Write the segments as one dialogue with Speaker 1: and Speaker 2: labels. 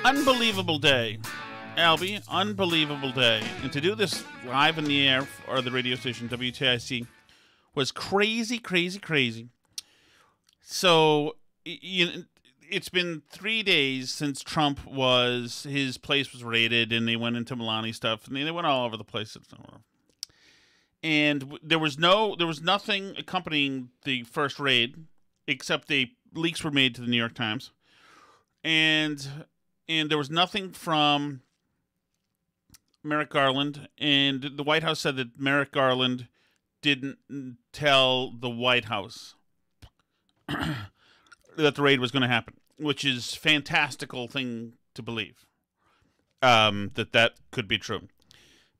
Speaker 1: Unbelievable day, Albie. Unbelievable day. And to do this live in the air or the radio station, WTIC, was crazy, crazy, crazy. So, it's been 3 days since his place was raided, and they went into Milani stuff, and they went all over the place. And there was nothing accompanying the first raid, except the leaks were made to the New York Times. And there was nothing from Merrick Garland, and the White House said that Merrick Garland didn't tell the White House that the raid was going to happen, which is a fantastical thing to believe, that could be true.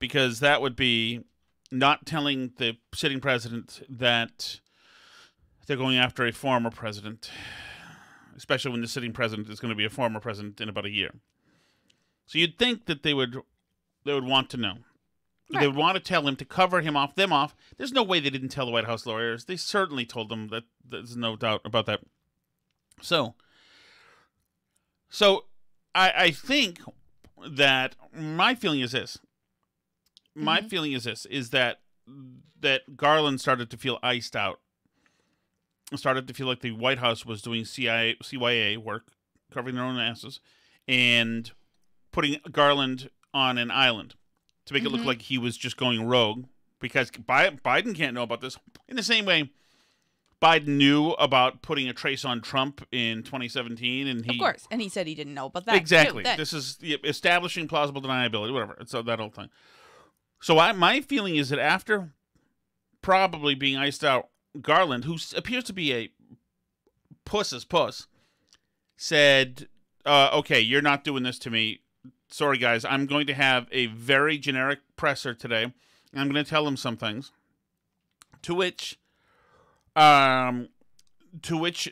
Speaker 1: Because that would be not telling the sitting president that they're going after a former president, especially when the sitting president is going to be a former president in about a year. So you'd think that they would want to know. Right. They would want to tell him to cover them off. There's no way they didn't tell the White House lawyers. They certainly told them that. There's no doubt about that. So I think that my feeling is this. My feeling is this, is that Garland started to feel iced out. Started to feel like the White House was doing CYA work, covering their own asses, and putting Garland on an island to make it look like he was just going rogue, because Biden can't know about this. In the same way, Biden knew about putting a trace on Trump in 2017, and of course,
Speaker 2: and he said he didn't know about that.
Speaker 1: Exactly. This is establishing plausible deniability, whatever. So that whole thing. So my feeling is that after probably being iced out, Garland, who appears to be a puss's puss, said, okay, you're not doing this to me. Sorry, guys. I'm going to have a very generic presser today, and I'm going to tell him some things. To which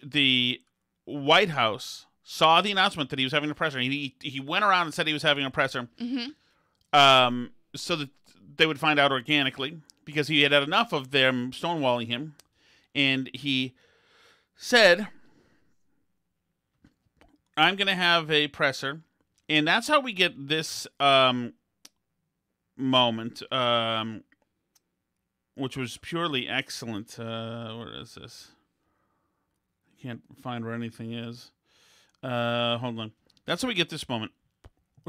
Speaker 1: the White House saw the announcement that he was having a presser. He went around and said he was having a presser, so that they would find out organically, because he had enough of them stonewalling him. And he said, I'm going to have a presser. And that's how we get this moment, which was purely excellent. Where is this? I can't find where anything is. Hold on. That's how we get this moment.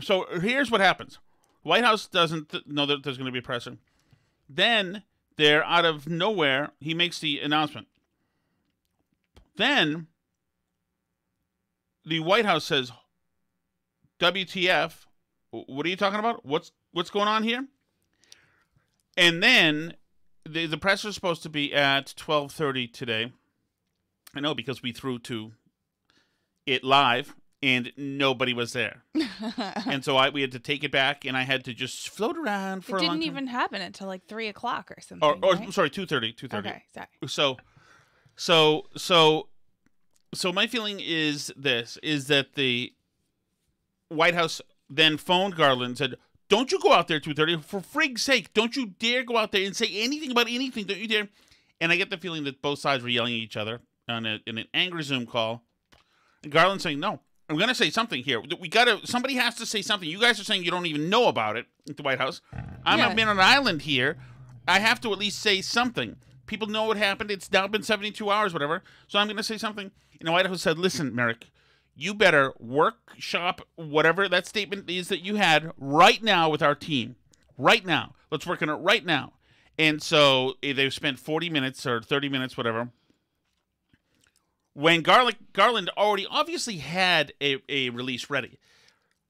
Speaker 1: So here's what happens. White House doesn't know that there's going to be a presser. Then, out of nowhere, he makes the announcement. Then, the White House says, WTF, what are you talking about? What's going on here? And then, the presser is supposed to be at 12:30 today. I know, because we threw to it live, and nobody was there. And so we had to take it back, and I had to just float around for a long time.
Speaker 2: It didn't even happen until like 3 o'clock or something.
Speaker 1: Right? Sorry, 2:30.
Speaker 2: Okay,
Speaker 1: So
Speaker 2: sorry.
Speaker 1: my feeling is this, is that the White House then phoned Garland and said, don't you go out there at 2:30. For frig's sake, don't you dare go out there and say anything about anything. Don't you dare. And I get the feeling that both sides were yelling at each other in an angry Zoom call. And Garland saying, no, I'm going to say something here. Somebody has to say something. You guys are saying you don't even know about it at the White House. I've been on an island here. I have to at least say something. People know what happened. It's now been 72 hours, whatever. So I'm going to say something. And the White House said, listen, Merrick, you better workshop whatever that statement is that you had right now with our team. Right now. Let's work on it right now. And so they've spent 40 minutes or 30 minutes, whatever. When Garland already obviously had a release ready.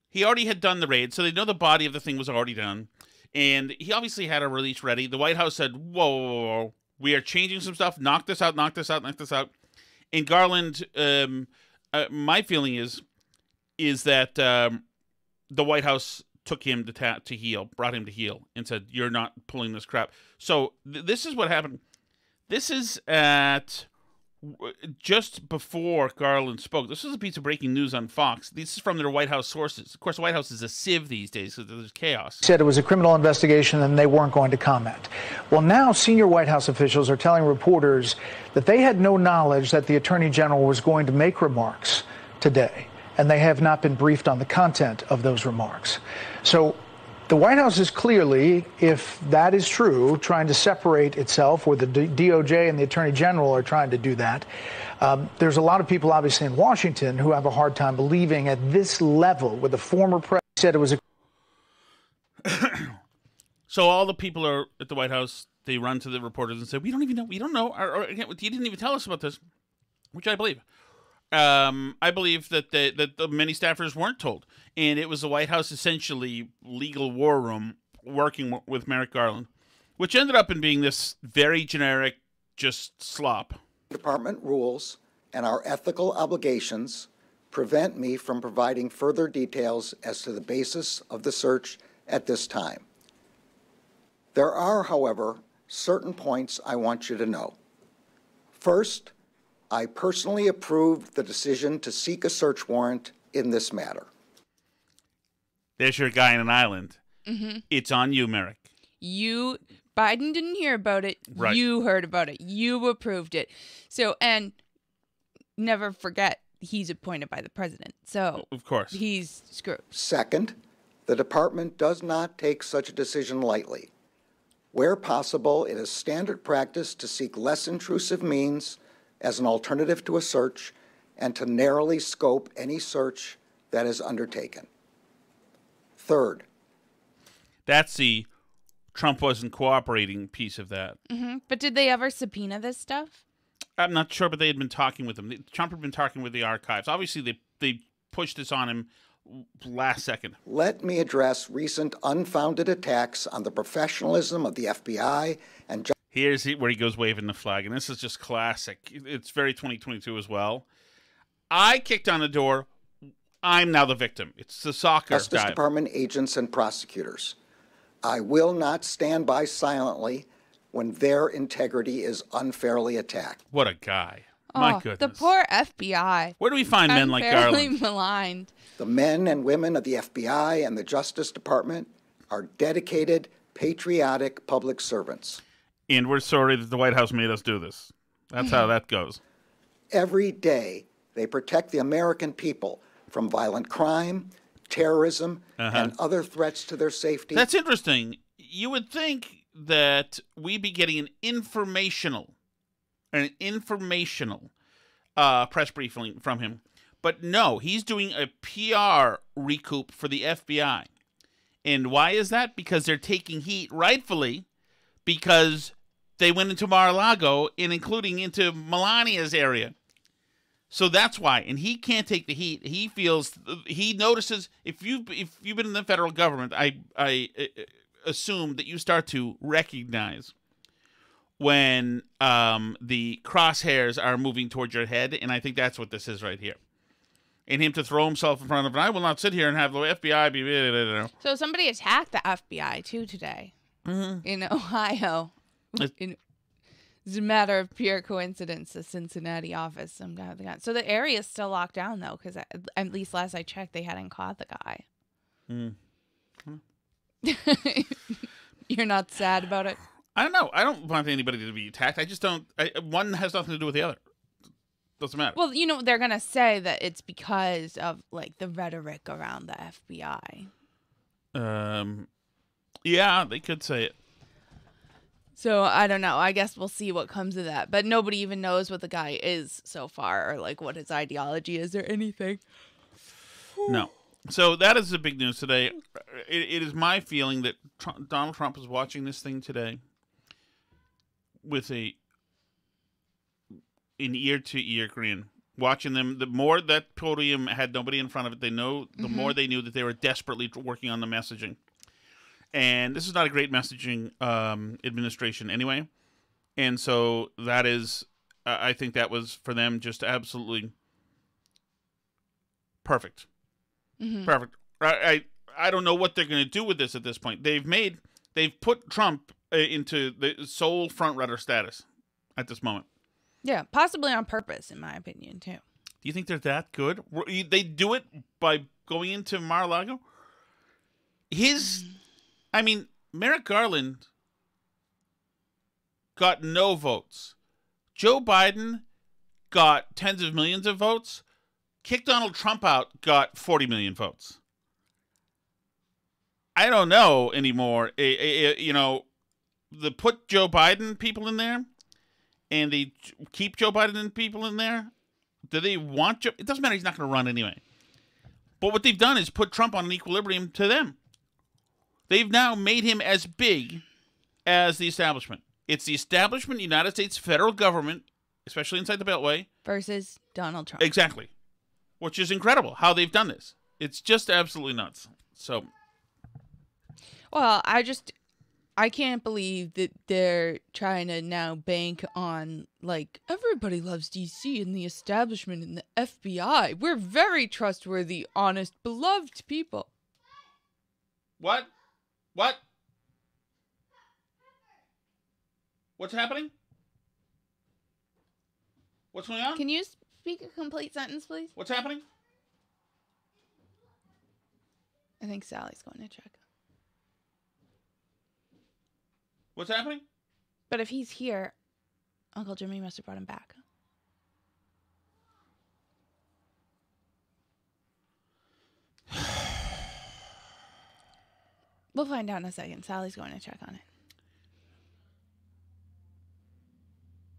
Speaker 1: He already had done the raid, so they know the body of the thing was already done. And he obviously had a release ready. The White House said, whoa, we are changing some stuff. Knock this out, knock this out, knock this out. And Garland, my feeling is that the White House took him to heel, brought him to heel, and said, you're not pulling this crap. So this is what happened. This is at just before Garland spoke. This was a piece of breaking news on Fox. This is from their White House sources. Of course, the White House is a sieve these days, so there's chaos.
Speaker 3: Said it was a criminal investigation and they weren't going to comment. Well, now senior White House officials are telling reporters that they had no knowledge that the Attorney General was going to make remarks today. and they have not been briefed on the content of those remarks. So the White House is clearly, if that is true, trying to separate itself, or the DOJ and the Attorney General are trying to do that. There's a lot of people, obviously, in Washington who have a hard time believing at this level, with the former president said it was a...
Speaker 1: So all the people are at the White House, they run to the reporters and say, we don't even know, we don't know, or you didn't even tell us about this, which I believe. I believe that the many staffers weren't told, and it was the White House essentially legal war room working with Merrick Garland, which ended up in being this very generic, just slop.
Speaker 4: Department rules and our ethical obligations prevent me from providing further details as to the basis of the search at this time. There are, however, certain points I want you to know. First, I personally approved the decision to seek a search warrant in this matter.
Speaker 1: There's your guy in an island.
Speaker 2: Mm-hmm.
Speaker 1: It's on you, Merrick.
Speaker 2: Biden didn't hear about it.
Speaker 1: Right.
Speaker 2: You heard about it. You approved it. So, and never forget, he's appointed by the president. So,
Speaker 1: of course,
Speaker 2: he's screwed.
Speaker 4: Second, the department does not take such a decision lightly. Where possible, it is standard practice to seek less intrusive means as an alternative to a search and to narrowly scope any search that is undertaken. Third,
Speaker 1: that's the Trump wasn't cooperating piece of that.
Speaker 2: Mm-hmm. But did they ever subpoena this stuff?
Speaker 1: I'm not sure, but they had been talking with him. Trump had been talking with the archives. Obviously, they pushed this on him last second.
Speaker 4: Let me address recent unfounded attacks on the professionalism of the FBI and...
Speaker 1: Here's where he goes waving the flag, and this is just classic. It's very 2022 as well. I kicked on the door. I'm now the victim. It's the soccer
Speaker 4: Justice
Speaker 1: guy.
Speaker 4: Department agents and prosecutors. I will not stand by silently when their integrity is unfairly attacked.
Speaker 1: What a guy. My goodness.
Speaker 2: The poor FBI.
Speaker 1: Where do we find men like Garland?
Speaker 2: Unfairly maligned.
Speaker 4: The men and women of the FBI and the Justice Department are dedicated, patriotic public servants.
Speaker 1: And we're sorry that the White House made us do this. That's how that goes.
Speaker 4: Every day, they protect the American people from violent crime, terrorism, and other threats to their safety.
Speaker 1: That's interesting. You would think that we'd be getting an informational press briefing from him. But no, he's doing a PR recoup for the FBI. And why is that? Because they're taking heat, rightfully, because they went into Mar A Lago and including into Melania's area. So that's why. And he can't take the heat. He feels, he notices, if you've been in the federal government, I assume that you start to recognize when the crosshairs are moving towards your head. And I think that's what this is right here. And him to throw himself in front of it. I will not sit here and have the FBI be...
Speaker 2: So somebody attacked the FBI, too, today in Ohio. It's a matter of pure coincidence, the Cincinnati office. So the area is still locked down, though, because at least last I checked, they hadn't caught the guy. You're not sad about it?
Speaker 1: I don't know. I don't want anybody to be attacked. I just don't... one has nothing to do with the other. Doesn't matter.
Speaker 2: Well, you know, they're going to say that it's because of, like, the rhetoric around the FBI.
Speaker 1: Yeah, they could say it.
Speaker 2: So, I don't know. I guess we'll see what comes of that. But nobody even knows what the guy is so far or, like, what his ideology is or anything.
Speaker 1: No. So, that is the big news today. It is my feeling that Donald Trump is watching this thing today with an ear-to-ear grin. Watching them, the more that Podium had nobody in front of it, the more they knew that they were desperately working on the messaging. And this is not a great messaging administration anyway. And so that is, I think that was for them just absolutely perfect. Perfect. I don't know what they're going to do with this at this point. They've put Trump into the sole front runner status at this moment.
Speaker 2: Yeah, possibly on purpose, in my opinion, too.
Speaker 1: Do you think they're that good? They do it by going into Mar A Lago? Merrick Garland got no votes. Joe Biden got tens of millions of votes. Kick Donald Trump out got 40 million votes. I don't know anymore. You know, the put Joe Biden people in there, and they keep Joe Biden and people in there. Do they want Joe? It doesn't matter. He's not going to run anyway. But what they've done is put Trump on an equilibrium to them. They've now made him as big as the establishment. It's the establishment, United States federal government, especially inside the Beltway. Versus
Speaker 2: Donald Trump.
Speaker 1: Exactly. Which is incredible how they've done this. It's just absolutely nuts. So.
Speaker 2: Well, I can't believe that they're trying to now bank on, like, everybody loves DC and the establishment and the FBI. We're very trustworthy, honest, beloved people.
Speaker 1: What? What's happening? What's going on?
Speaker 2: Can you speak a complete sentence, please?
Speaker 1: What's happening?
Speaker 2: I think Sally's going to check.
Speaker 1: What's happening?
Speaker 2: But if he's here, Uncle Jimmy must have brought him back. We'll find out in a second. Sally's going to check on it.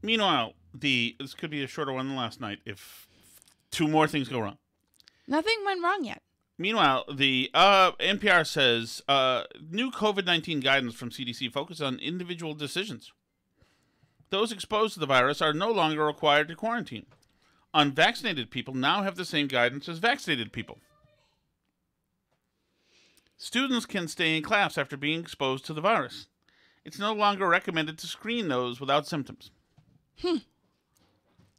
Speaker 1: Meanwhile, this could be a shorter one than last night if 2 more things go wrong.
Speaker 2: Nothing went wrong yet.
Speaker 1: Meanwhile, the NPR says new COVID-19 guidance from CDC focuses on individual decisions. Those exposed to the virus are no longer required to quarantine. Unvaccinated people now have the same guidance as vaccinated people. Students can stay in class after being exposed to the virus. It's no longer recommended to screen those without symptoms.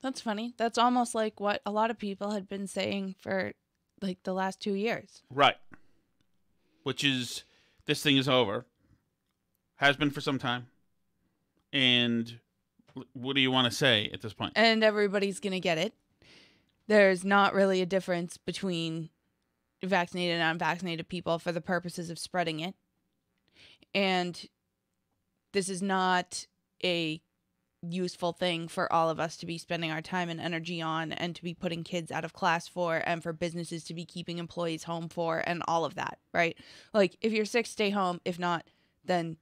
Speaker 2: That's funny. That's almost like what a lot of people had been saying for like the last 2 years.
Speaker 1: Right. Which is, this thing is over. Has been for some time. And what do you want to say at this point?
Speaker 2: And everybody's going to get it. There's not really a difference between vaccinated and unvaccinated people for the purposes of spreading it. And this is not a useful thing for all of us to be spending our time and energy on, and to be putting kids out of class for, and for businesses to be keeping employees home for, and all of that, right? Like, if you're sick, stay home. If not, then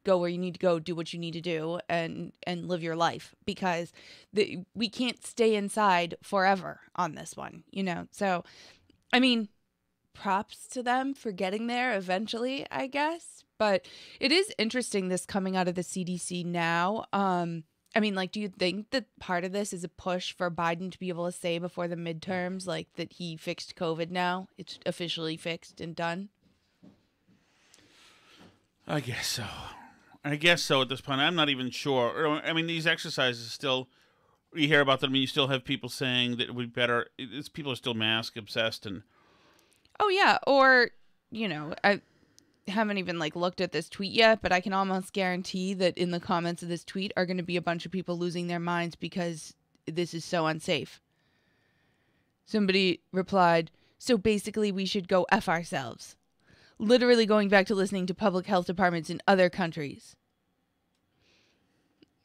Speaker 2: go where you need to go, do what you need to do, and live your life, because we can't stay inside forever on this one, you know? So, I mean, props to them for getting there eventually, I guess. But it is interesting, this coming out of the CDC now. I mean, like, do you think that part of this is a push for Biden to be able to say before the midterms, like, that he fixed COVID now? It's officially fixed and done?
Speaker 1: I guess so. At this point. I'm not even sure. I mean, these exercises still, you hear about them, and you still have people saying that it would be better. People are still mask obsessed. And
Speaker 2: oh, yeah. Or, you know, I haven't even like looked at this tweet yet, but I can almost guarantee that in the comments of this tweet are going to be a bunch of people losing their minds because this is so unsafe. Somebody replied, so basically we should go F ourselves. Literally going back to listening to public health departments in other countries.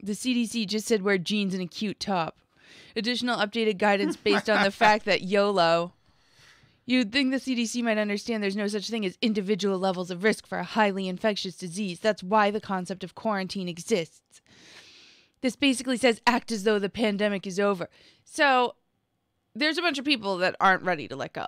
Speaker 2: The CDC just said wear jeans and a cute top. Additional updated guidance based on the fact that YOLO. You'd think the CDC might understand there's no such thing as individual levels of risk for a highly infectious disease. That's why the concept of quarantine exists. This basically says act as though the pandemic is over. So there's a bunch of people that aren't ready to let go.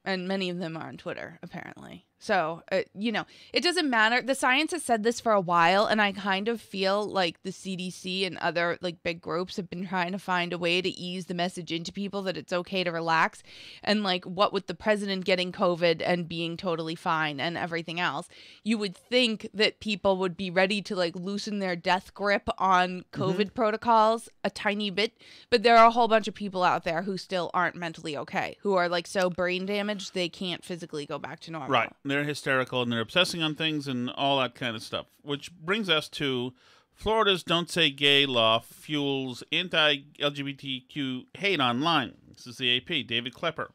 Speaker 2: And many of them are on Twitter, apparently. So, you know, it doesn't matter. The science has said this for a while, and I kind of feel like the CDC and other, like, big groups have been trying to find a way to ease the message into people that it's okay to relax. And, like, what with the president getting COVID and being totally fine and everything else, you would think that people would be ready to, like, loosen their death grip on COVID protocols a tiny bit. But there are a whole bunch of people out there who still aren't mentally okay, who are, like, so brain damaged they can't physically go back to normal.
Speaker 1: right, they're hysterical and they're obsessing on things and all that kind of stuff. Which brings us to Florida's Don't Say Gay law fuels anti-LGBTQ hate online. This is the AP, David Klepper.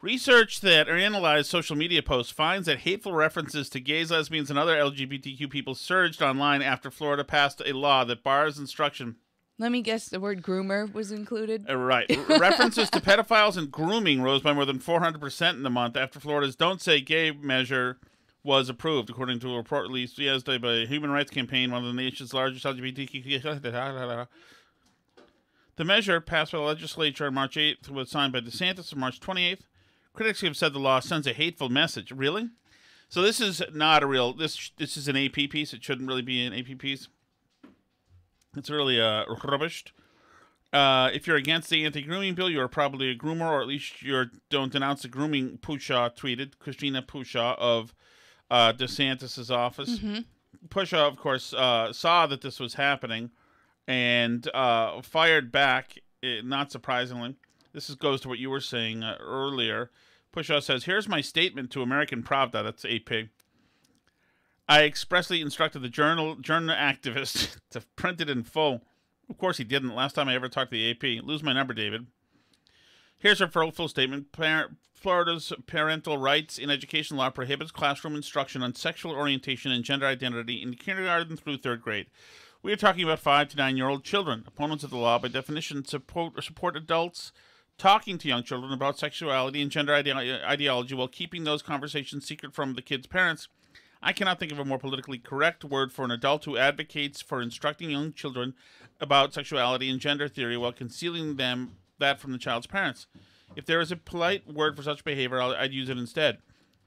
Speaker 1: Research that analyzed social media posts finds that hateful references to gays, lesbians, and other LGBTQ people surged online after Florida passed a law that bars instruction
Speaker 2: Let me guess, the word groomer was included.
Speaker 1: Right. References to pedophiles and grooming rose by more than 400% in the month after Florida's Don't Say Gay measure was approved, according to a report released yesterday by a Human Rights Campaign, one of the nation's largest LGBTQ. The measure, passed by the legislature on March 8th, was signed by DeSantis on March 28th. Critics have said the law sends a hateful message. Really? So this is not a real... This is an AP piece. It shouldn't really be an AP piece. It's really rubbish. If you're against the anti-grooming bill, you are probably a groomer, or at least you don't denounce the grooming, Pushaw tweeted. Christina Pushaw of DeSantis' office. Mm-hmm. Pushaw, of course, saw that this was happening and fired back, not surprisingly. This goes to what you were saying earlier. Pushaw says, here's my statement to American Pravda, that's AP. I expressly instructed the journal activist to print it in full. Of course he didn't. Last time I ever talked to the AP. Lose my number, David. Here's her full statement. Florida's parental rights in education law prohibits classroom instruction on sexual orientation and gender identity in kindergarten through third grade. We are talking about 5 to 9-year-old children. Opponents of the law, by definition, support adults talking to young children about sexuality and gender ideology while keeping those conversations secret from the kids' parents. I cannot think of a more politically correct word for an adult who advocates for instructing young children about sexuality and gender theory while concealing that from the child's parents. If there is a polite word for such behavior, I'd use it instead.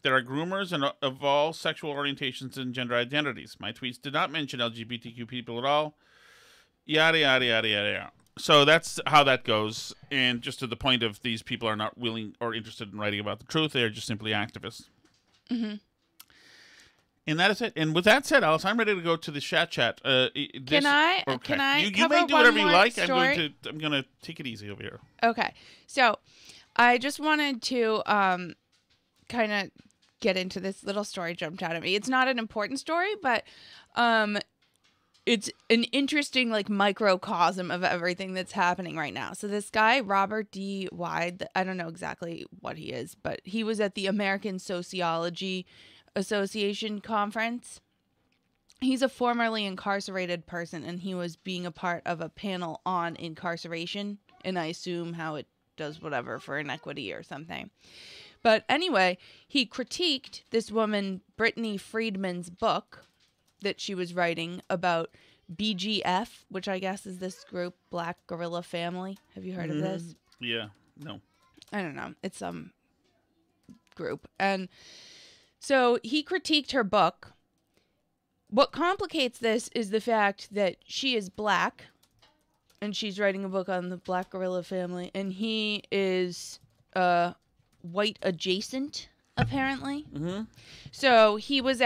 Speaker 1: There are groomers of all sexual orientations and gender identities. My tweets did not mention LGBTQ people at all. Yada, yada, yada, yada, yada. So that's how that goes. And just to the point of these people are not willing or interested in writing about the truth. They are just simply activists. Mm-hmm. And that is it. And with that said, Alice, I'm ready to go to the chat.
Speaker 2: Can I?
Speaker 1: You may do whatever you like. Story? I'm going to take it easy over here.
Speaker 2: Okay. So I just wanted to kind of get into this little story jumped out at me. It's not an important story, but it's an interesting microcosm of everything that's happening right now. So this guy, Robert D. Wyde, I don't know exactly what he is, but he was at the American Sociology Association conference. He's a formerly incarcerated person, and he was being a part of a panel on incarceration, and I assume how it does whatever for inequity or something. But anyway, he critiqued this woman, Brittany Friedman's book that she was writing about BGF, which I guess is this group, Black Guerrilla Family. Have you heard of this?
Speaker 1: Yeah. No.
Speaker 2: I don't know. It's some group. And so he critiqued her book. What complicates this is the fact that she is black, and she's writing a book on the Black Guerrilla Family, and he is white adjacent, apparently. Mm-hmm. So he was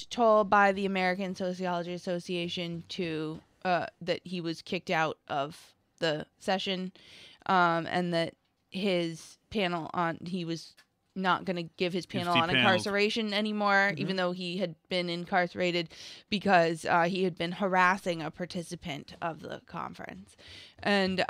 Speaker 2: told by the American Sociology Association that he was kicked out of the session, and that his panel he was not going to give his panel on incarceration anymore, even though he had been incarcerated because he had been harassing a participant of the conference. And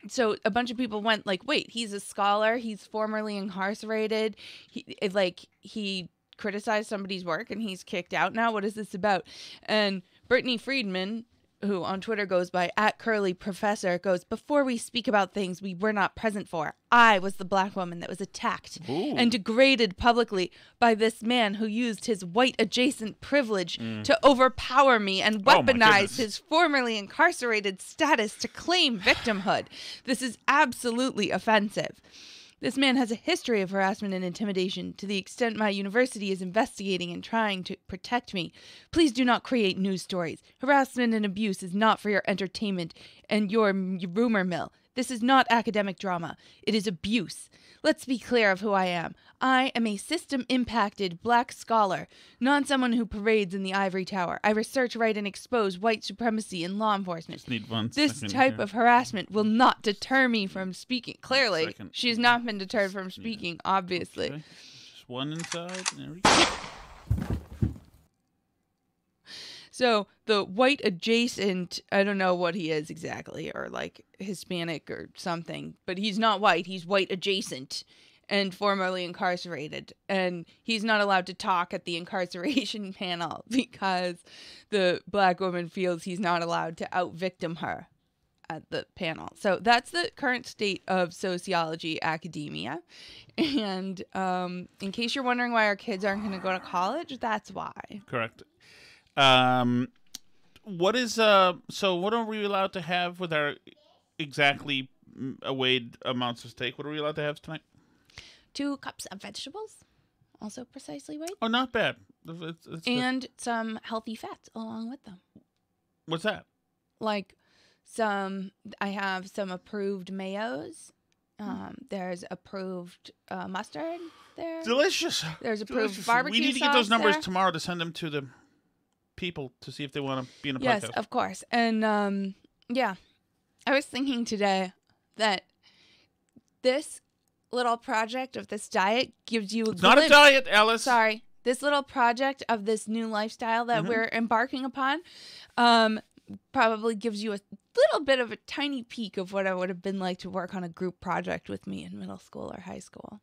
Speaker 2: so a bunch of people went wait, he's a scholar, he's formerly incarcerated, he criticized somebody's work and he's kicked out now. What is this about? And Brittany Friedman, who on Twitter goes by @CurlyProfessor, goes, before we speak about things we were not present for, I was the black woman that was attacked and degraded publicly by this man who used his white adjacent privilege to overpower me and weaponize his formerly incarcerated status to claim victimhood. This is absolutely offensive. This man has a history of harassment and intimidation to the extent my university is investigating and trying to protect me. Please do not create news stories. Harassment and abuse is not for your entertainment and your rumor mill. This is not academic drama. It is abuse. Let's be clear of who I am. I am a system-impacted black scholar, not someone who parades in the ivory tower. I research, write, and expose white supremacy in law enforcement. This type of harassment will not deter me from speaking. Clearly, she's not been deterred from speaking, obviously.
Speaker 1: Okay. Just one inside. There we go.
Speaker 2: So the white adjacent, I don't know what he is exactly, or Hispanic or something, but he's not white. He's white adjacent. and formerly incarcerated. And he's not allowed to talk at the incarceration panel because the black woman feels he's not allowed to out-victim her at the panel. So that's the current state of sociology academia. And in case you're wondering why our kids aren't going to go to college, that's why.
Speaker 1: Correct. What is so what are we allowed to have with our exactly weighed amounts of steak? What are we allowed to have tonight?
Speaker 2: 2 cups of vegetables, also precisely weighed.
Speaker 1: Oh, not bad. It's
Speaker 2: and some healthy fats along with them.
Speaker 1: What's that?
Speaker 2: Like I have some approved mayos. There's approved mustard there.
Speaker 1: Delicious.
Speaker 2: There's approved
Speaker 1: Delicious.
Speaker 2: barbecue sauce.
Speaker 1: We need to get those numbers
Speaker 2: there.
Speaker 1: tomorrow to send them to the people to see if they want to be in a podcast.
Speaker 2: Yes, of course. And yeah, I was thinking today that this little project of this diet gives you
Speaker 1: It's not a diet, Alice.
Speaker 2: Sorry. This little project of this new lifestyle that we're embarking upon probably gives you a little bit of a tiny peek of what it would have been like to work on a group project with me in middle school or high school.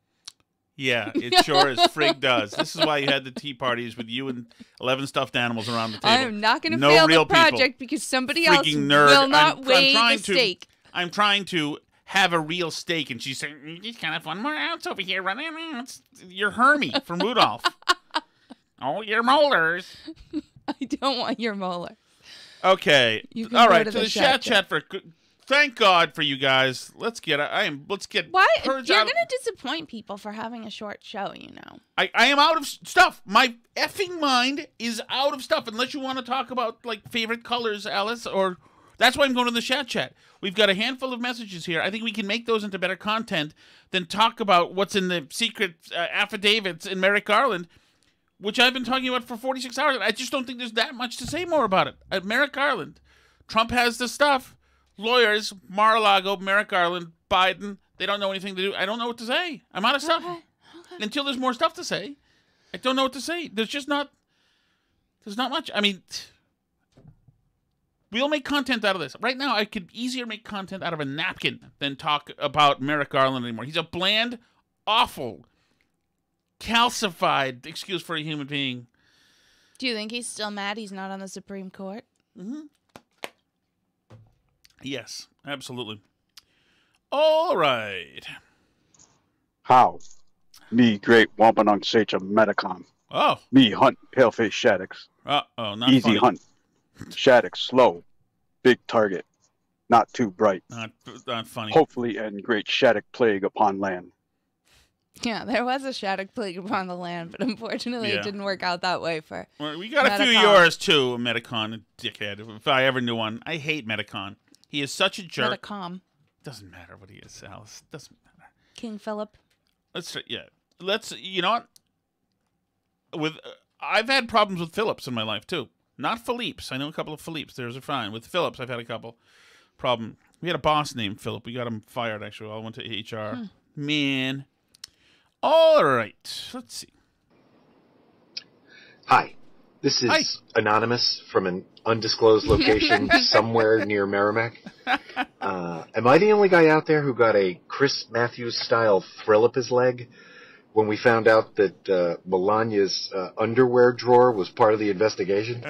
Speaker 1: Yeah, it sure as frig does. This is why you had the tea parties with you and 11 stuffed animals around the table.
Speaker 2: I am not going to
Speaker 1: No
Speaker 2: fail
Speaker 1: real
Speaker 2: the project
Speaker 1: people.
Speaker 2: because somebody else
Speaker 1: Freaking nerd.
Speaker 2: will not
Speaker 1: I'm
Speaker 2: weigh
Speaker 1: trying
Speaker 2: the
Speaker 1: to-
Speaker 2: steak.
Speaker 1: I'm trying to have a real steak, and she's saying, "You just kind of 1 more ounce over here, running. You're Hermie from Rudolph." Oh, your molars.
Speaker 2: I don't want your molar.
Speaker 1: Okay.
Speaker 2: You can
Speaker 1: All
Speaker 2: go
Speaker 1: right.
Speaker 2: to
Speaker 1: To
Speaker 2: the
Speaker 1: the chat for. Thank God for you guys. Let's get. Let's get.
Speaker 2: Why?
Speaker 1: purge
Speaker 2: You're
Speaker 1: out-
Speaker 2: going to disappoint people for having a short show, you know.
Speaker 1: I am out of stuff. My effing mind is out of stuff. Unless you want to talk about like favorite colors, Alice, or that's why I'm going to the chat. We've got a handful of messages here. I think we can make those into better content than talk about what's in the secret affidavits in Merrick Garland, which I've been talking about for 46 hours. I just don't think there's that much to say more about it. At Merrick Garland, Trump has the stuff. Lawyers, Mar A Lago, Merrick Garland, Biden, they don't know anything to do. I don't know what to say. I'm out of stuff.
Speaker 2: Okay.
Speaker 1: Until there's more stuff to say, I don't know what to say. There's not much. I mean, we'll make content out of this. Right now, I could easier make content out of a napkin than talk about Merrick Garland anymore. He's a bland, awful, calcified excuse for a human being.
Speaker 2: Do you think he's still mad he's not on the Supreme Court?
Speaker 1: Mm-hmm. Yes, absolutely. All right.
Speaker 5: How? Me great Wampanoag Sage of Metacom.
Speaker 1: Oh.
Speaker 5: Me hunt paleface shaddocks.
Speaker 1: Uh-oh, not
Speaker 5: Easy
Speaker 1: funny.
Speaker 5: hunt. Shaddocks slow. Big target. Not too bright.
Speaker 1: Not funny.
Speaker 5: Hopefully end great shaddock plague upon land.
Speaker 2: Yeah, there was a shaddock plague upon the land, but unfortunately
Speaker 1: Yeah.
Speaker 2: it didn't work out that way for
Speaker 1: Well, we got a few of
Speaker 2: Metacon.
Speaker 1: yours, too, Metacon, dickhead. If I ever knew one. I hate Metacon. He is such a jerk.
Speaker 2: Metacom.
Speaker 1: Doesn't matter what he is, Alice. Doesn't matter.
Speaker 2: King Philip.
Speaker 1: Let's, you know what? I've had problems with Phillips in my life, too. Not Philippe's. I know a couple of Philippe's. Theirs are fine. With Phillips, I've had a couple problem. We had a boss named Philip. We got him fired, actually. I went to HR. Man. All right. Let's see.
Speaker 6: Hi, this is
Speaker 1: Hi.
Speaker 6: Anonymous from an undisclosed location somewhere near Merrimack. Am I the only guy out there who got a Chris Matthews-style thrill up his leg when we found out that Melania's underwear drawer was part of the investigation?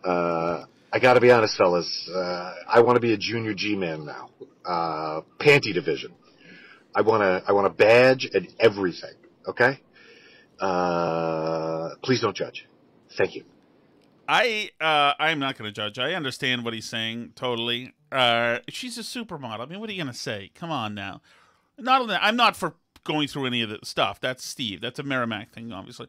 Speaker 6: I gotta be honest, fellas. I want to be a junior G-man now. Panty division. I want a badge and everything. Okay? Please don't judge. Thank you.
Speaker 1: I'm not going to judge. I understand what he's saying totally. She's a supermodel. I mean, what are you going to say? Come on now. Not only I'm not for going through any of the stuff. That's Steve. That's a Merrimack thing, obviously.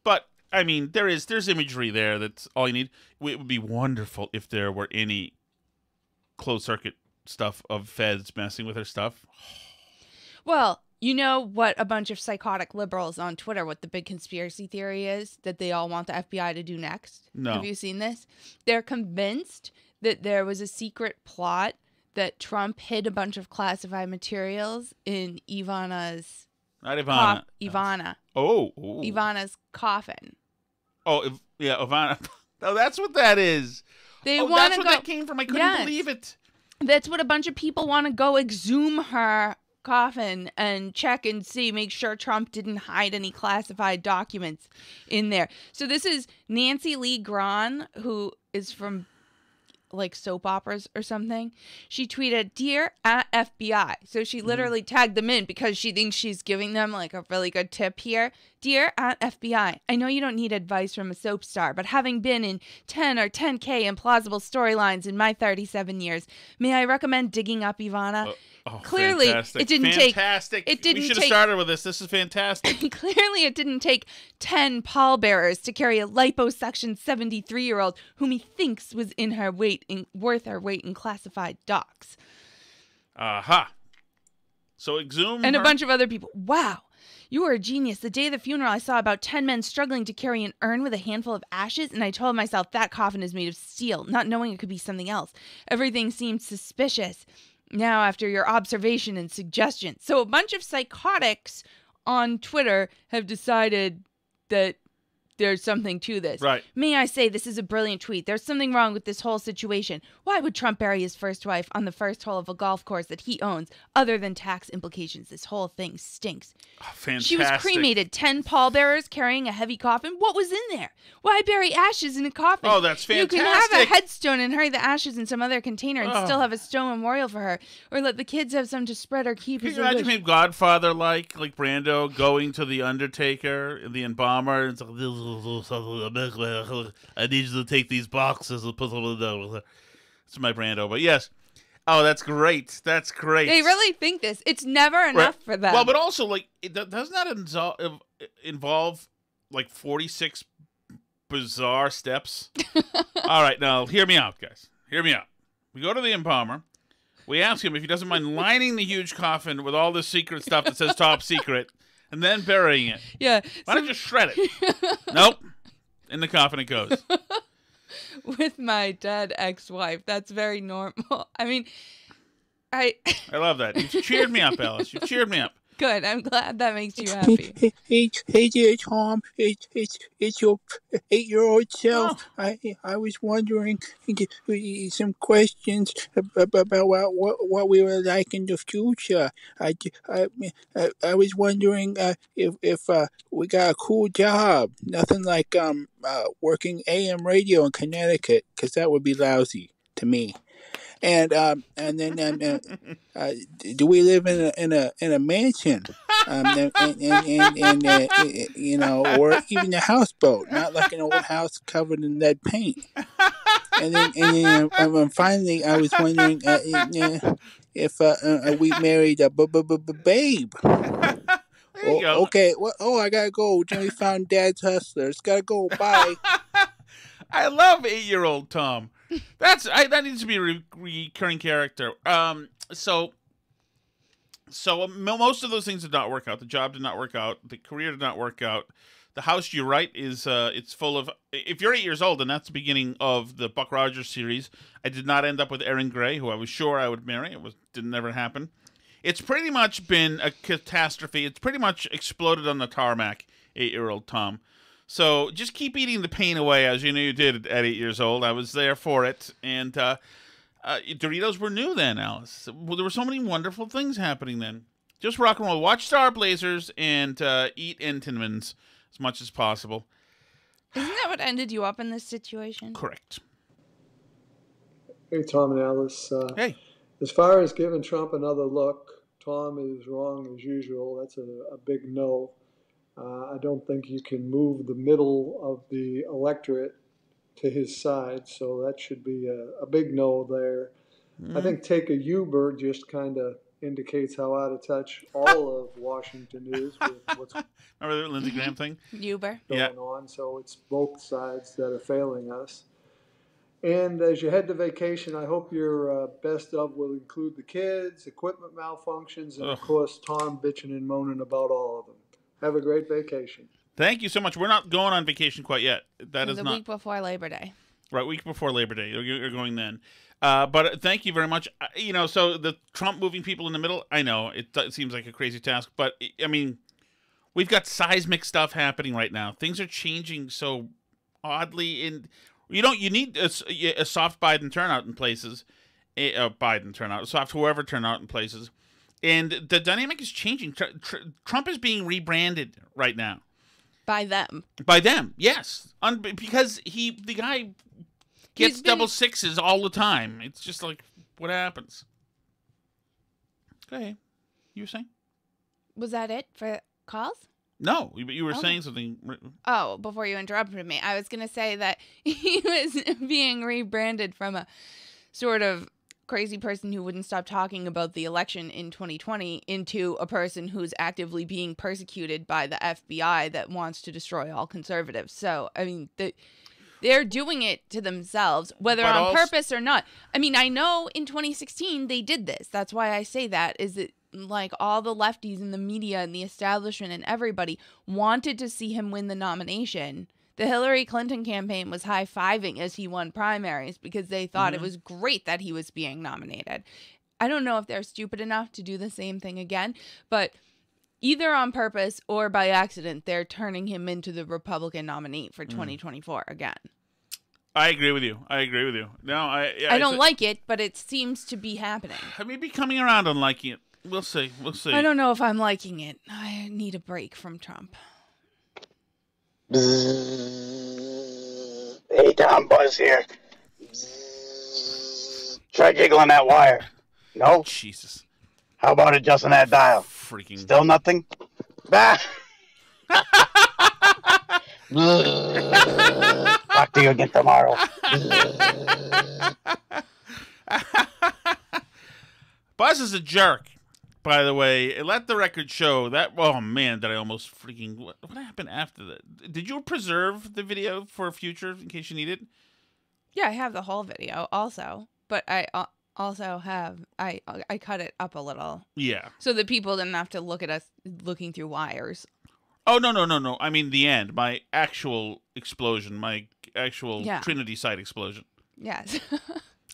Speaker 1: But I mean, there's imagery there. That's all you need. It would be wonderful if there were any closed circuit stuff of feds messing with her stuff.
Speaker 2: Well, you know what a bunch of psychotic liberals on Twitter, what the big conspiracy theory is that they all want the FBI to do next?
Speaker 1: No.
Speaker 2: Have you seen this? They're convinced that there was a secret plot that Trump hid a bunch of classified materials in Ivana's
Speaker 1: Not Ivana.
Speaker 2: Ivana.
Speaker 1: Oh.
Speaker 2: Ivana's coffin.
Speaker 1: Oh, yeah, Ivana. Oh, that's what that is.
Speaker 2: They
Speaker 1: Oh,
Speaker 2: want
Speaker 1: that's
Speaker 2: to
Speaker 1: where
Speaker 2: go.
Speaker 1: that came from. I couldn't
Speaker 2: Yes.
Speaker 1: believe it.
Speaker 2: That's what a bunch of people want to go exhume her coffin and check and see, make sure Trump didn't hide any classified documents in there. So this is Nancy Lee Grahn, who is from like soap operas or something. She tweeted, "Dear FBI." So she literally tagged them in because she thinks she's giving them like a really good tip here. "Dear FBI, I know you don't need advice from a soap star, but having been in 10 or 10K implausible storylines in my 37 years, may I recommend digging up Ivana?" Clearly,
Speaker 1: fantastic.
Speaker 2: it didn't
Speaker 1: fantastic.
Speaker 2: take. It didn't
Speaker 1: we should
Speaker 2: take,
Speaker 1: have started with this. This is fantastic.
Speaker 2: Clearly, it didn't take 10 pallbearers to carry a liposuction 73-year-old whom he thinks was worth her weight in classified docs.
Speaker 1: Aha. So exhume
Speaker 2: And
Speaker 1: her.
Speaker 2: a bunch of other people. Wow. You were a genius. The day of the funeral, I saw about 10 men struggling to carry an urn with a handful of ashes, and I told myself that coffin is made of steel, not knowing it could be something else. Everything seemed suspicious. Now, after your observation and suggestion. So a bunch of psychotics on Twitter have decided that there's something to this.
Speaker 1: Right.
Speaker 2: May I say, this is a brilliant tweet. There's something wrong with this whole situation. Why would Trump bury his first wife on the first hole of a golf course that he owns, other than tax implications? This whole thing stinks.
Speaker 1: Oh, fantastic.
Speaker 2: She was cremated. 10 pallbearers carrying a heavy coffin. What was in there? Why bury ashes in a coffin?
Speaker 1: Oh, that's fantastic.
Speaker 2: You can have a headstone and hurry the ashes in some other container and still have a stone memorial for her. Or let the kids have some to spread or keep
Speaker 1: Can
Speaker 2: as
Speaker 1: you
Speaker 2: a
Speaker 1: imagine
Speaker 2: wish.
Speaker 1: him Godfather like Brando going to the Undertaker, the embalmer, and it's like, I need you to take these boxes and put them in the. It's my Brando, but yes. Oh, that's great. That's great.
Speaker 2: They really think this. It's never enough for them.
Speaker 1: Well, but also, like, doesn't that involve like 46 bizarre steps? All right, now hear me out, guys. Hear me out. We go to the embalmer. We ask him if he doesn't mind lining the huge coffin with all the secret stuff that says top secret, and then burying it.
Speaker 2: Yeah.
Speaker 1: Why don't you shred it? Nope. In the coffin it goes.
Speaker 2: With my dead ex-wife. That's very normal. I mean, I
Speaker 1: love that. You've cheered me up, Alice. You've cheered me up.
Speaker 2: Good. I'm glad that makes you happy.
Speaker 7: Hey there, Tom. It's your 8-year-old self. I was wondering some questions about what we were like in the future. I was wondering if we got a cool job. Nothing like working AM radio in Connecticut, because that would be lousy to me. And then do we live in a mansion? You know, or even a houseboat, not like an old house covered in lead paint. And then finally, I was wondering if we married a babe. Okay. Well, I gotta go. We found Dad's Hustlers. Gotta go. Bye.
Speaker 1: I love 8-year-old Tom. That needs to be a recurring character. So most of those things did not work out. The job did not work out. The career did not work out. The house, you're right, is it's full of. If you're 8 years old, and that's the beginning of the Buck Rogers series, I did not end up with Erin Gray, who I was sure I would marry. Didn't ever happen. It's pretty much been a catastrophe. It's pretty much exploded on the tarmac. 8-year-old Tom. So just keep eating the pain away, as you know you did at 8 years old. I was there for it. And Doritos were new then, Alice. Well, there were so many wonderful things happening then. Just rock and roll. Watch Star Blazers and eat Entenmann's as much as possible.
Speaker 2: Isn't that what ended you up in this situation?
Speaker 1: Correct.
Speaker 8: Hey, Tom and Alice.
Speaker 1: Hey.
Speaker 8: As far as giving Trump another look, Tom is wrong as usual. That's a big no. I don't think you can move the middle of the electorate to his side, so that should be a big no there. I think take a Uber just kind of indicates how out of touch all of Washington is with what's
Speaker 1: Remember the Lindsey Graham thing?
Speaker 2: Uber.
Speaker 8: going on. So it's both sides that are failing us. And as you head to vacation, I hope your best of will include the kids, equipment malfunctions, and of course Tom bitching and moaning about all of them. Have a great vacation.
Speaker 1: Thank you so much. We're not going on vacation quite yet. That is
Speaker 2: the
Speaker 1: not
Speaker 2: week before Labor Day.
Speaker 1: Right, week before Labor Day. You're going then. But thank you very much. You know, so the Trump moving people in the middle, I know it seems like a crazy task, but I mean, we've got seismic stuff happening right now. Things are changing so oddly. You need a soft Biden turnout in places, a soft whoever turnout in places. And the dynamic is changing. Trump is being rebranded right now.
Speaker 2: By them.
Speaker 1: By them, yes. Because the guy gets double sixes all the time. It's just like, what happens? Okay. You were saying?
Speaker 2: Was that it for calls?
Speaker 1: No, you were saying something.
Speaker 2: Oh, before you interrupted me, I was going to say that he was being rebranded from a sort of crazy person who wouldn't stop talking about the election in 2020 into a person who's actively being persecuted by the FBI that wants to destroy all conservatives. So, I mean, they're doing it to themselves, whether on purpose or not. I mean, I know in 2016 they did this. That's why I say that, is that like all the lefties in the media and the establishment and everybody wanted to see him win the nomination. The Hillary Clinton campaign was high-fiving as he won primaries because they thought it was great that he was being nominated. I don't know if they're stupid enough to do the same thing again, but either on purpose or by accident, they're turning him into the Republican nominee for 2024 again.
Speaker 1: I agree with you. No,
Speaker 2: I don't like it, but it seems to be happening.
Speaker 1: I may be coming around on liking it. We'll see.
Speaker 2: I don't know if I'm liking it. I need a break from Trump.
Speaker 5: Hey, Tom, Buzz here. Try jiggling that wire. No?
Speaker 1: Jesus.
Speaker 5: How about adjusting that dial?
Speaker 1: Freaking.
Speaker 5: Still nothing? Talk to you again tomorrow.
Speaker 1: Buzz is a jerk, by the way. Let the record show that. Oh man, did I almost freaking? What happened after that? Did you preserve the video for future in case you need it?
Speaker 2: Yeah, I have the whole video also, but I also have I cut it up a little.
Speaker 1: Yeah.
Speaker 2: So that people didn't have to look at us looking through wires.
Speaker 1: Oh no! I mean the end. My actual explosion. My actual Trinity site explosion.
Speaker 2: Yes.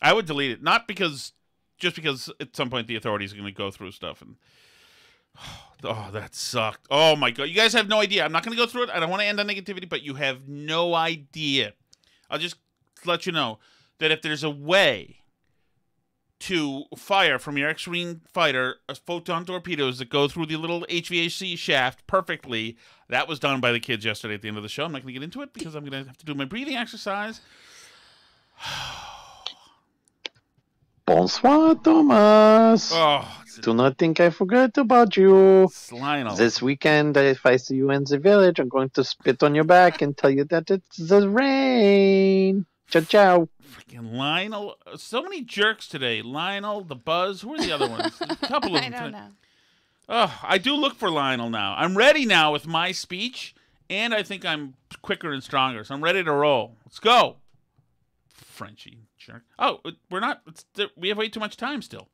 Speaker 1: I would delete it, not because. Just because at some point the authorities are going to go through stuff and that sucked. Oh my God. You guys have no idea. I'm not going to go through it. I don't want to end on negativity, but you have no idea. I'll just let you know that if there's a way to fire from your X-Wing fighter photon torpedoes that go through the little HVAC shaft perfectly, that was done by the kids yesterday at the end of the show. I'm not going to get into it because I'm going to have to do my breathing exercise.
Speaker 9: Bonsoir, Thomas. Do not think I forgot about you.
Speaker 1: Lionel.
Speaker 9: This weekend, if I see you in the village, I'm going to spit on your back and tell you that it's the rain. Ciao, ciao.
Speaker 1: Freaking Lionel. So many jerks today. Lionel, the Buzz. Who are the other ones? A couple of them.
Speaker 2: I don't know.
Speaker 1: Oh, I do look for Lionel now. I'm ready now with my speech, and I think I'm quicker and stronger, so I'm ready to roll. Let's go. Frenchie jerk. Oh, we're not. We have way too much time still.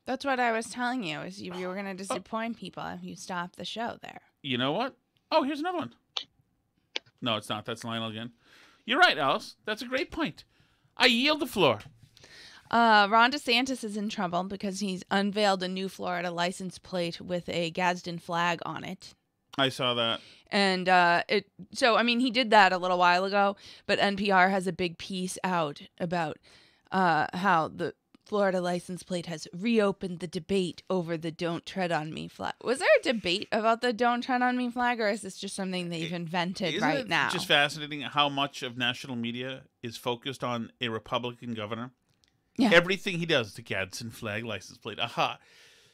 Speaker 2: That's what I was telling you. Is you were going to disappoint people if you stopped the show there.
Speaker 1: You know what? Oh, here's another one. No, it's not. That's Lionel again. You're right, Alice. That's a great point. I yield the floor.
Speaker 2: Ron DeSantis is in trouble because he's unveiled a new Florida license plate with a Gadsden flag on it.
Speaker 1: I saw that.
Speaker 2: And he did that a little while ago, but NPR has a big piece out about how the Florida license plate has reopened the debate over the Don't Tread on Me flag. Was there a debate about the Don't Tread on Me flag, or is this just something they've invented right now?
Speaker 1: It's just fascinating how much of national media is focused on a Republican governor. Yeah. Everything he does, the Gadsden flag license plate. Aha.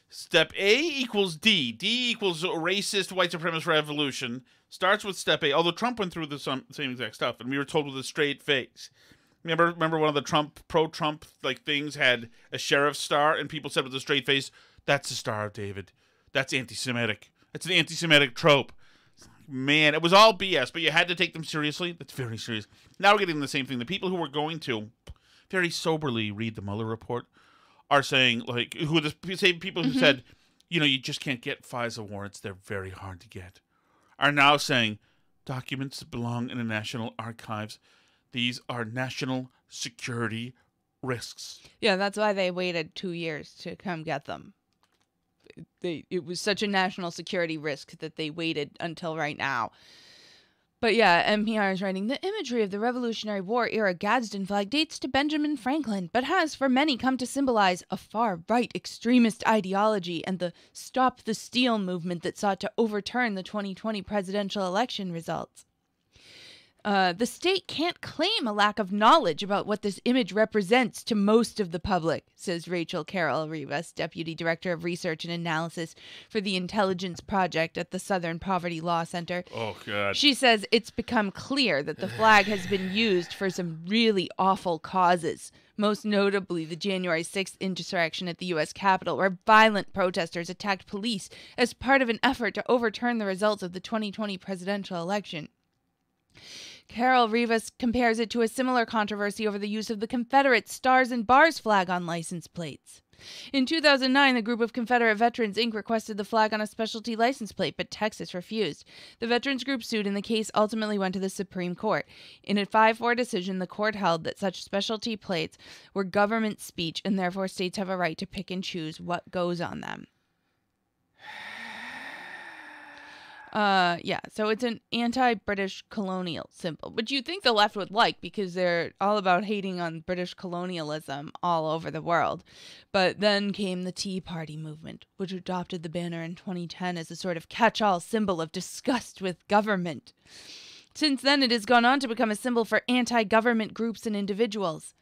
Speaker 1: Step A equals D. D equals racist white supremacist revolution. Starts with step A. Although Trump went through the same exact stuff, and we were told with a straight face. Remember one of the pro-Trump things had a sheriff's star, and people said with a straight face, "That's the Star of David. That's anti-Semitic. That's an anti-Semitic trope." Man, it was all BS, but you had to take them seriously. That's very serious. Now we're getting the same thing. The people who were going to very soberly read the Mueller report are saying, people who said, you just can't get FISA warrants, they're very hard to get, are now saying documents that belong in the National Archives, these are national security risks.
Speaker 2: Yeah, that's why they waited 2 years to come get them. It was such a national security risk that they waited until right now. But yeah, NPR is writing, the imagery of the Revolutionary War era Gadsden flag dates to Benjamin Franklin, but has for many come to symbolize a far-right extremist ideology and the Stop the Steal movement that sought to overturn the 2020 presidential election results. The state can't claim a lack of knowledge about what this image represents to most of the public, says Rachel Carroll Rivas, Deputy Director of Research and Analysis for the Intelligence Project at the Southern Poverty Law Center.
Speaker 1: Oh, God.
Speaker 2: She says it's become clear that the flag has been used for some really awful causes, most notably the January 6th insurrection at the U.S. Capitol, where violent protesters attacked police as part of an effort to overturn the results of the 2020 presidential election. Carol Rivas compares it to a similar controversy over the use of the Confederate Stars and Bars flag on license plates. In 2009, the group of Confederate Veterans, Inc. requested the flag on a specialty license plate, but Texas refused. The veterans group sued, and the case ultimately went to the Supreme Court. In a 5-4 decision, the court held that such specialty plates were government speech, and therefore states have a right to pick and choose what goes on them. So it's an anti-British colonial symbol, which you'd think the left would like because they're all about hating on British colonialism all over the world. But then came the Tea Party movement, which adopted the banner in 2010 as a sort of catch-all symbol of disgust with government. Since then, it has gone on to become a symbol for anti-government groups and individuals.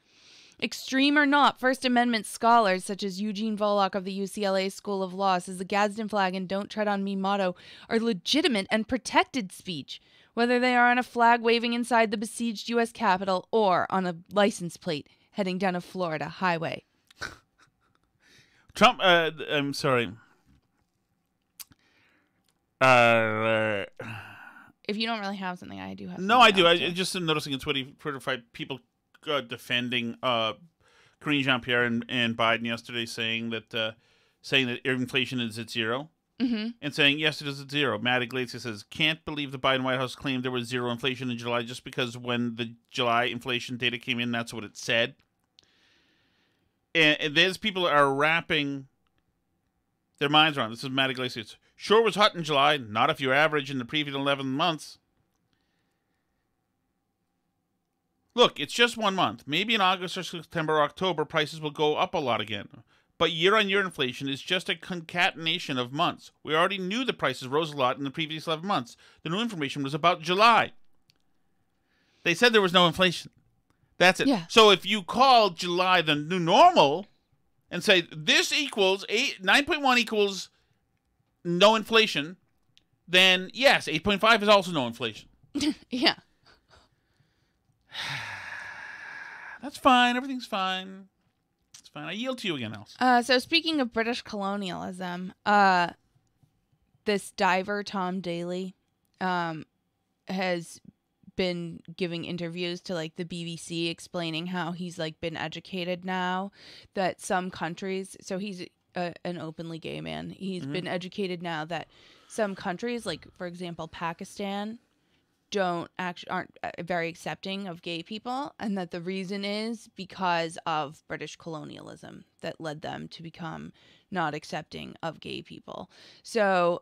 Speaker 2: Extreme or not, First Amendment scholars such as Eugene Volokh of the UCLA School of Law says the Gadsden flag and Don't Tread on Me motto are legitimate and protected speech, whether they are on a flag waving inside the besieged U.S. Capitol or on a license plate heading down a Florida highway.
Speaker 1: Trump, I'm sorry.
Speaker 2: If you don't really have something, I do have something.
Speaker 1: No, I do.
Speaker 2: else,
Speaker 1: I just am noticing on Twitter fight people defending Karine Jean-Pierre and Biden yesterday, saying that inflation is at zero, and saying yes, it is at zero. Matt Iglesias says can't believe the Biden White House claimed there was zero inflation in July just because when the July inflation data came in, that's what it said. And these people are wrapping their minds around. This is Matt Iglesias. Sure was hot in July, not if you average in the previous 11 months. Look, it's just 1 month. Maybe in August or September or October, prices will go up a lot again. But year-on-year inflation is just a concatenation of months. We already knew the prices rose a lot in the previous 11 months. The new information was about July. They said there was no inflation. That's it.
Speaker 2: Yeah.
Speaker 1: So if you call July the new normal and say this equals 9.1 equals no inflation, then yes, 8.5 is also no inflation.
Speaker 2: Yeah.
Speaker 1: That's fine. Everything's fine. It's fine. I yield to you again, Alice.
Speaker 2: So speaking of British colonialism, this diver, Tom Daley, has been giving interviews to like the BBC explaining how he's like been educated now that some countries, so he's an openly gay man. He's been educated now that some countries, like for example, Pakistan, aren't very accepting of gay people, and that the reason is because of British colonialism that led them to become not accepting of gay people. So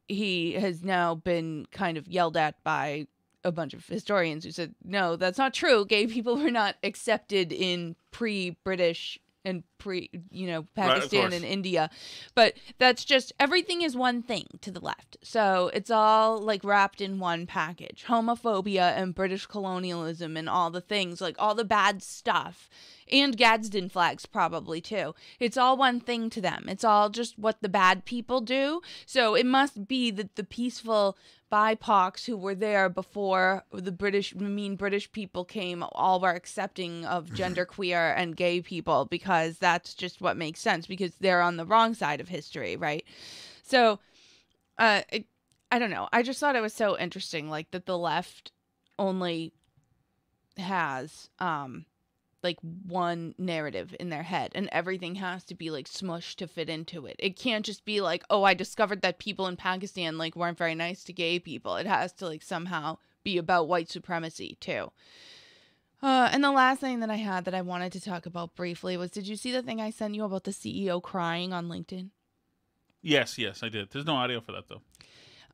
Speaker 2: he has now been kind of yelled at by a bunch of historians who said, no, that's not true. Gay people were not accepted in pre-British and Pakistan
Speaker 1: right,
Speaker 2: and India. But that's just, everything is one thing to the left. So it's all like wrapped in one package. Homophobia and British colonialism and all the things, like all the bad stuff. And Gadsden flags probably too. It's all one thing to them. It's all just what the bad people do. So it must be that the peaceful BIPOCs who were there before the mean British people came all were accepting of genderqueer and gay people, because that's just what makes sense, because they're on the wrong side of history, right? So I don't know. I just thought it was so interesting, like that the left only has like one narrative in their head, and everything has to be like smushed to fit into it. It can't just be like, oh, I discovered that people in Pakistan like weren't very nice to gay people. It has to like somehow be about white supremacy too. And the last thing that I had that I wanted to talk about briefly was, did you see the thing I sent you about the CEO crying on LinkedIn?
Speaker 1: Yes, I did. There's no audio for that though.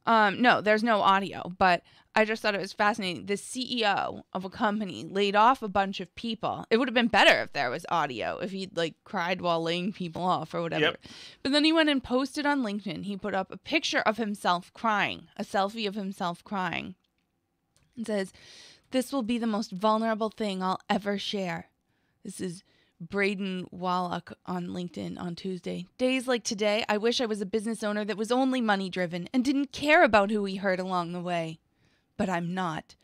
Speaker 2: No, there's no audio, but I just thought it was fascinating. The CEO of a company laid off a bunch of people. It would have been better if there was audio, if he'd like cried while laying people off or whatever.
Speaker 1: Yep.
Speaker 2: But then he went and posted on LinkedIn. He put up a picture of himself crying, a selfie of himself crying. And says, "This will be the most vulnerable thing I'll ever share." This is Braden Wallach on LinkedIn on Tuesday. "Days like today, I wish I was a business owner that was only money driven and didn't care about who he hurt along the way. But I'm not.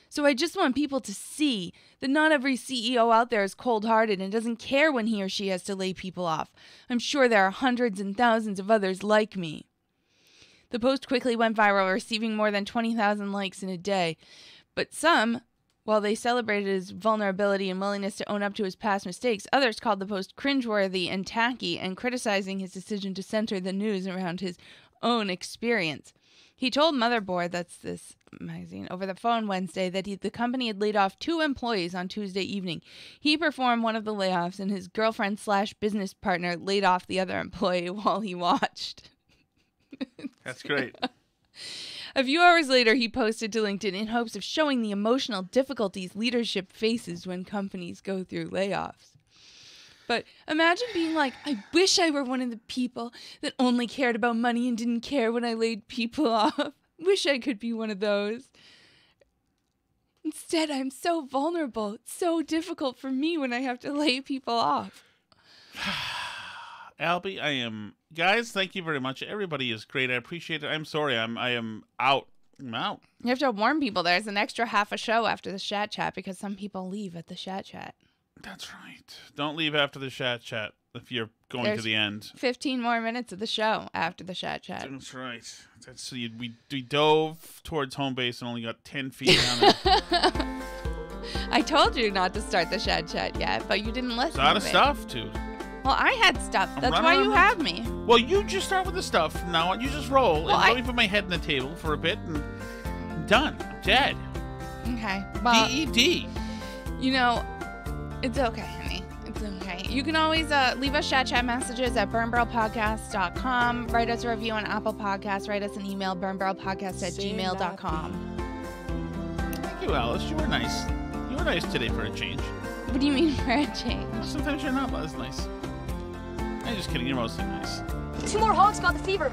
Speaker 2: So I just want people to see that not every CEO out there is cold-hearted and doesn't care when he or she has to lay people off. I'm sure there are hundreds and thousands of others like me." The post quickly went viral, receiving more than 20,000 likes in a day. But some, while they celebrated his vulnerability and willingness to own up to his past mistakes, others called the post cringeworthy and tacky and criticizing his decision to center the news around his own experience. He told Motherboard, that's this magazine, over the phone Wednesday that the company had laid off 2 employees on Tuesday evening. He performed one of the layoffs, and his girlfriend/business partner laid off the other employee while he watched.
Speaker 1: That's great.
Speaker 2: A few hours later, he posted to LinkedIn in hopes of showing the emotional difficulties leadership faces when companies go through layoffs. But imagine being like, "I wish I were one of the people that only cared about money and didn't care when I laid people off. Wish I could be one of those. Instead, I'm so vulnerable. It's so difficult for me when I have to lay people off."
Speaker 1: Albie, guys, thank you very much. Everybody is great. I appreciate it. I'm sorry. I am out. I'm out.
Speaker 2: You have to warn people there's an extra half a show after the Shat Chat because some people leave at the Shat Chat.
Speaker 1: That's right. Don't leave after the Shat Chat if you're going to the end.
Speaker 2: 15 more minutes of the show after the Shat Chat.
Speaker 1: That's right. We dove towards home base and only got 10 feet down there.
Speaker 2: I told you not to start the Shat Chat yet, but you didn't listen.
Speaker 1: It's out of stuff, dude.
Speaker 2: Well, I had stuff. That's why you have me.
Speaker 1: Well, you just start with the stuff from now on. You just roll. Well, and let me put my head in the table for a bit and I'm done. I'm dead.
Speaker 2: Okay. Well,
Speaker 1: DED.
Speaker 2: You know, it's okay, honey. It's okay. You can always leave us chat messages at burnbarrelpodcast.com. Write us a review on Apple Podcasts. Write us an email, burnbarrelpodcast@gmail.com.
Speaker 1: Thank you, Alice. You were nice. You were nice today for a change.
Speaker 2: What do you mean for a change?
Speaker 1: Sometimes you're not as nice. I'm just kidding. You're mostly nice.
Speaker 10: 2 more hogs got the fever.